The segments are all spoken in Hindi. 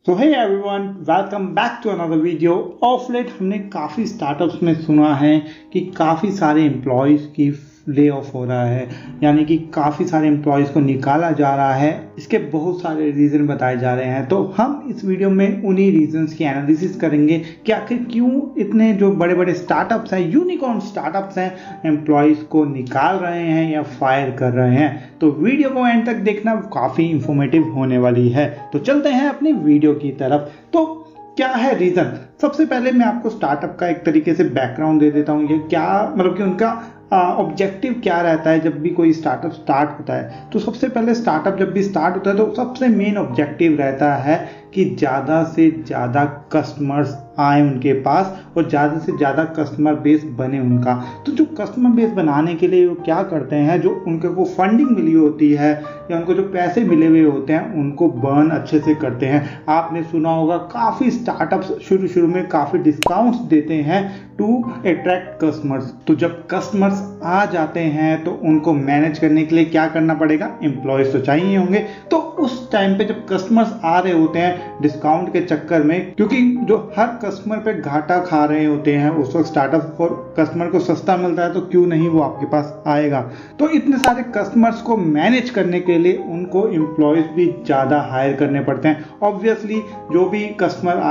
So hey everyone, welcome back to another video. Of late हमने काफ़ी स्टार्टअप्स में सुना है कि काफ़ी सारे एम्प्लॉयज़ की ले ऑफ हो रहा है, यानी कि काफ़ी सारे एम्प्लॉयज़ को निकाला जा रहा है। इसके बहुत सारे रीज़न बताए जा रहे हैं, तो हम इस वीडियो में उन्हीं रीजंस की एनालिसिस करेंगे कि आखिर क्यों इतने जो बड़े बड़े स्टार्टअप्स हैं, यूनिकॉर्न स्टार्टअप्स हैं, एम्प्लॉयज़ को निकाल रहे हैं या फायर कर रहे हैं। तो वीडियो को एंड तक देखना, काफ़ी इंफॉर्मेटिव होने वाली है। तो चलते हैं अपनी वीडियो की तरफ। तो क्या है रीज़न? सबसे पहले मैं आपको स्टार्टअप का एक तरीके से बैकग्राउंड दे देता हूँ। ये क्या मतलब कि उनका ऑब्जेक्टिव क्या रहता है जब भी कोई स्टार्टअप स्टार्ट होता है। तो सबसे पहले स्टार्टअप जब भी स्टार्ट होता है तो सबसे मेन ऑब्जेक्टिव रहता है कि ज़्यादा से ज़्यादा कस्टमर्स आए उनके पास और ज़्यादा से ज़्यादा कस्टमर बेस बने उनका। तो जो कस्टमर बेस बनाने के लिए वो क्या करते हैं, जो उनके को फंडिंग मिली होती है या उनको जो पैसे मिले हुए होते हैं उनको बर्न अच्छे से करते हैं। आपने सुना होगा काफ़ी स्टार्टअप्स शुरू में काफ़ी डिस्काउंट्स देते हैं टू अट्रैक्ट कस्टमर्स। तो जब कस्टमर्स आ जाते हैं तो उनको मैनेज करने के लिए क्या करना पड़ेगा? एम्प्लॉयज़ तो चाहिए होंगे। तो उस टाइम पे जब कस्टमर्स आ रहे होते हैं डिस्काउंट के चक्कर में, क्योंकि जो हर कस्टमर पे घाटा खा रहे होते हैं उस वक्त स्टार्टअप, और कस्टमर को सस्ता मिलता है तो क्यों नहीं वो आपके पास आएगा। तो इतने सारे कस्टमर्स को मैनेज करने के लिए उनको एम्प्लॉयज़ भी ज़्यादा हायर करने पड़ते हैं। ऑब्वियसली जो भी कस्टमर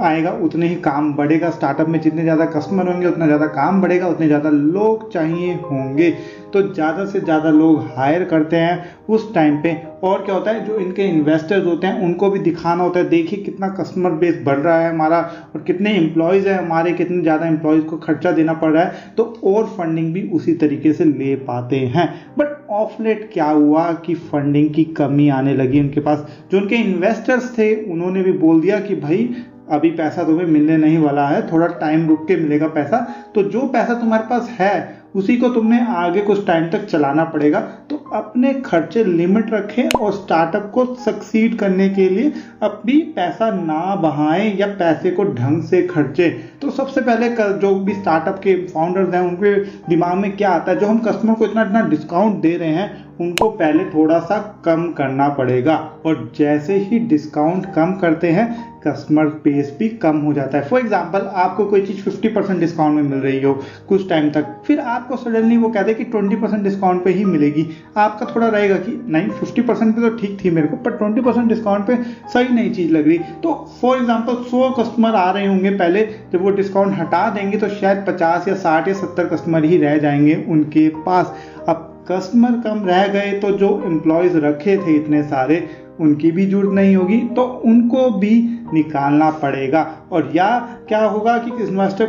आएगा उतने ही काम बढ़ेगा। स्टार्टअप में जितने ज़्यादा कस्टमर होंगे उतना ज़्यादा काम बढ़ेगा, उतने ज़्यादा लोग चाहिए होंगे। तो ज़्यादा से ज़्यादा लोग हायर करते हैं उस टाइम पे। और क्या होता है, जो इनके इन्वेस्टर्स होते हैं उनको भी दिखाना होता है, देखिए कितना कस्टमर बेस बढ़ रहा है हमारा और कितने एम्प्लॉयज़ हैं हमारे, कितने ज़्यादा एम्प्लॉयज़ को खर्चा देना पड़ रहा है। तो और फंडिंग भी उसी तरीके से ले पाते हैं। बट ऑफ लेट क्या हुआ कि फंडिंग की कमी आने लगी उनके पास। जो उनके इन्वेस्टर्स थे उन्होंने भी बोल दिया कि भाई अभी पैसा तुम्हें मिलने नहीं वाला है, थोड़ा टाइम रुक के मिलेगा पैसा। तो जो पैसा तुम्हारे पास है उसी को तुमने आगे कुछ टाइम तक चलाना पड़ेगा। तो अपने खर्चे लिमिट रखें और स्टार्टअप को सक्सीड करने के लिए अभी पैसा ना बहाएं या पैसे को ढंग से खर्चे। तो सबसे पहले जो भी स्टार्टअप के फाउंडर्स हैं उनके दिमाग में क्या आता है, जो हम कस्टमर को इतना डिस्काउंट दे रहे हैं उनको पहले थोड़ा सा कम करना पड़ेगा। और जैसे ही डिस्काउंट कम करते हैं कस्टमर बेस भी कम हो जाता है। फॉर एग्जांपल, आपको कोई चीज़ 50% डिस्काउंट में मिल रही हो कुछ टाइम तक, फिर आपको सडनली वो कहते हैं कि 20% डिस्काउंट पे ही मिलेगी। आपका थोड़ा रहेगा कि नहीं 50% पे तो ठीक थी मेरे को, पर 20% डिस्काउंट पे सही नहीं चीज़ लग रही। तो फॉर एग्जाम्पल 100 कस्टमर आ रहे होंगे पहले, जब वो डिस्काउंट हटा देंगे तो शायद 50 या 60 या 70 कस्टमर ही रह जाएंगे उनके पास। अब कस्टमर कम रह गए तो जो एम्प्लॉयज़ रखे थे इतने सारे उनकी भी जरूरत नहीं होगी, तो उनको भी निकालना पड़ेगा। और या क्या होगा कि इन्वेस्टर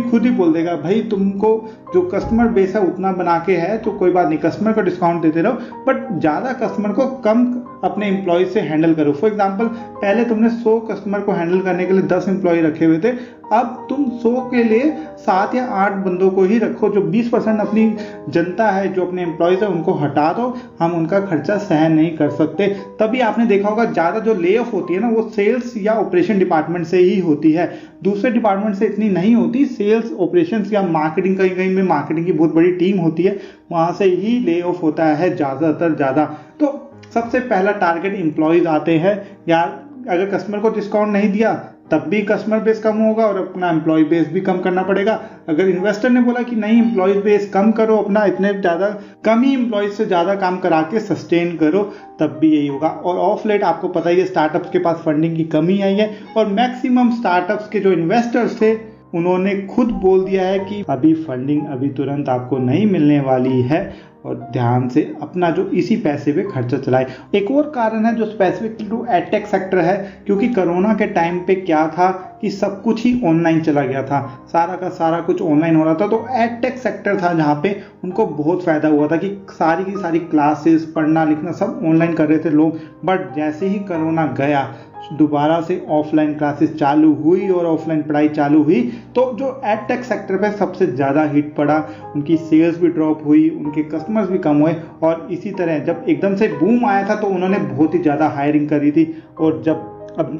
खुद ही बोल देगा भाई तुमको जो कस्टमर बेस है उतना बना के है तो कोई बात नहीं, कस्टमर का डिस्काउंट देते रहो, बट ज़्यादा कस्टमर को कम अपने एम्प्लॉय से हैंडल करो। फॉर एग्जांपल, पहले तुमने 100 कस्टमर को हैंडल करने के लिए 10 एम्प्लॉय रखे हुए थे, अब तुम 100 के लिए 7 या 8 बंदों को ही रखो। जो 20% अपनी जनता है, जो अपने एम्प्लॉयज़ है उनको हटा दो, हम उनका खर्चा सहन नहीं कर सकते। तभी आपने देखा होगा ज़्यादा जो ले ऑफ होती है ना वो सेल्स या ऑपरेशन डिपार्टमेंट से ही होती है, दूसरे डिपार्टमेंट से इतनी नहीं होती। सेल्स, ऑपरेशंस या मार्केटिंग, कहीं कहीं में मार्केटिंग की बहुत बड़ी टीम होती है, वहाँ से ही ले ऑफ होता है ज़्यादा। तो सबसे पहला टारगेट एम्प्लॉयज़ आते हैं। यार अगर कस्टमर को डिस्काउंट नहीं दिया तब भी कस्टमर बेस कम होगा और अपना एम्प्लॉय बेस भी कम करना पड़ेगा। अगर इन्वेस्टर ने बोला कि नहीं एम्प्लॉय बेस कम करो, अपना इतने ज़्यादा कम ही एम्प्लॉयज से ज़्यादा काम करा के सस्टेन करो, तब भी यही होगा। और ऑफ लेट आपको पता ही है स्टार्टअप्स के पास फंडिंग की कमी आई है और मैक्सिमम स्टार्टअप्स के जो इन्वेस्टर्स थे उन्होंने खुद बोल दिया है कि अभी फंडिंग अभी तुरंत आपको नहीं मिलने वाली है और ध्यान से अपना जो इसी पैसे पे खर्चा चलाए। एक और कारण है जो स्पेसिफिक टू एडटेक सेक्टर है, क्योंकि कोरोना के टाइम पे क्या था कि सब कुछ ही ऑनलाइन चला गया था, सारा का सारा कुछ ऑनलाइन हो रहा था। तो एडटेक सेक्टर था जहाँ पे उनको बहुत फ़ायदा हुआ था कि सारी की सारी क्लासेस, पढ़ना लिखना सब ऑनलाइन कर रहे थे लोग। बट जैसे ही कोरोना गया दोबारा से ऑफलाइन क्लासेस चालू हुई और ऑफलाइन पढ़ाई चालू हुई, तो जो एडटेक सेक्टर पे सबसे ज़्यादा हिट पड़ा, उनकी सेल्स भी ड्रॉप हुई, उनके कस्टमर्स भी कम हुए। और इसी तरह जब एकदम से बूम आया था तो उन्होंने बहुत ही ज़्यादा हायरिंग करी थी, और जब अब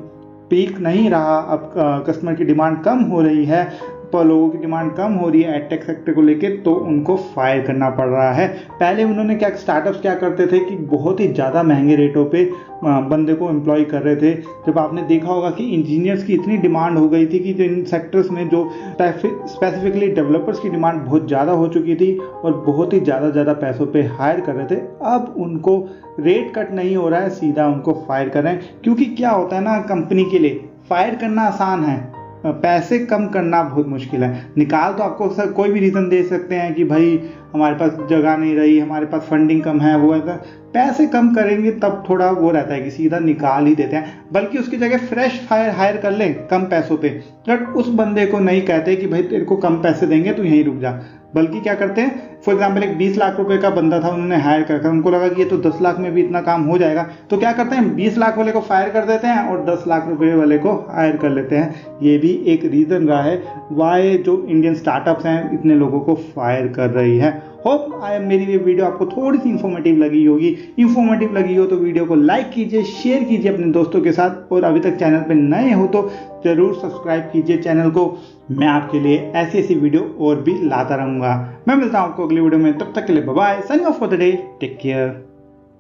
पीक नहीं रहा, अब कस्टमर की डिमांड कम हो रही है लोगों की डिमांड कम हो रही है एडटेक सेक्टर को लेके, तो उनको फायर करना पड़ रहा है। पहले उन्होंने स्टार्टअप्स क्या करते थे कि बहुत ही ज़्यादा महंगे रेटों पे बंदे को एम्प्लॉय कर रहे थे। जब आपने देखा होगा कि इंजीनियर्स की इतनी डिमांड हो गई थी कि जो इन सेक्टर्स में जो स्पेसिफिकली डेवलपर्स की डिमांड बहुत ज़्यादा हो चुकी थी और बहुत ही ज़्यादा पैसों पे हायर कर रहे थे, अब उनको रेट कट नहीं हो रहा है, सीधा उनको फायर कर रहे हैं। क्योंकि क्या होता है ना, कंपनी के लिए फायर करना आसान है, पैसे कम करना बहुत मुश्किल है। निकाल तो आपको सर कोई भी रीज़न दे सकते हैं कि भाई हमारे पास जगह नहीं रही, हमारे पास फंडिंग कम है, वो है। पैसे कम करेंगे तब थोड़ा वो रहता है कि सीधा निकाल ही देते हैं, बल्कि उसकी जगह फ्रेश हायर कर लें कम पैसों पे। बट उस बंदे को नहीं कहते कि भाई तेरे को कम पैसे देंगे तो यहीं रुक जा, बल्कि क्या करते हैं, फॉर एग्जाम्पल एक 20 लाख रुपए का बंदा था, उन्होंने हायर कर, उनको लगा कि ये तो 10 लाख में भी इतना काम हो जाएगा, तो क्या करते हैं 20 लाख वाले को फायर कर देते हैं और 10 लाख रुपए वाले को हायर कर लेते हैं। ये भी एक रीज़न रहा है वाई जो इंडियन स्टार्टअप्स हैं इतने लोगों को फायर कर रही है। होप मेरी ये वीडियो आपको थोड़ी सी इन्फॉर्मेटिव लगी होगी। इन्फॉर्मेटिव लगी हो तो वीडियो को लाइक कीजिए, शेयर कीजिए अपने दोस्तों के साथ, और अभी तक चैनल पे नए हो तो ज़रूर सब्सक्राइब कीजिए चैनल को। मैं आपके लिए ऐसी वीडियो और भी लाता रहूँगा। मैं मिलता हूँ आपको अगली वीडियो में, तब तक के लिए bye bye, signing off for the day, take care.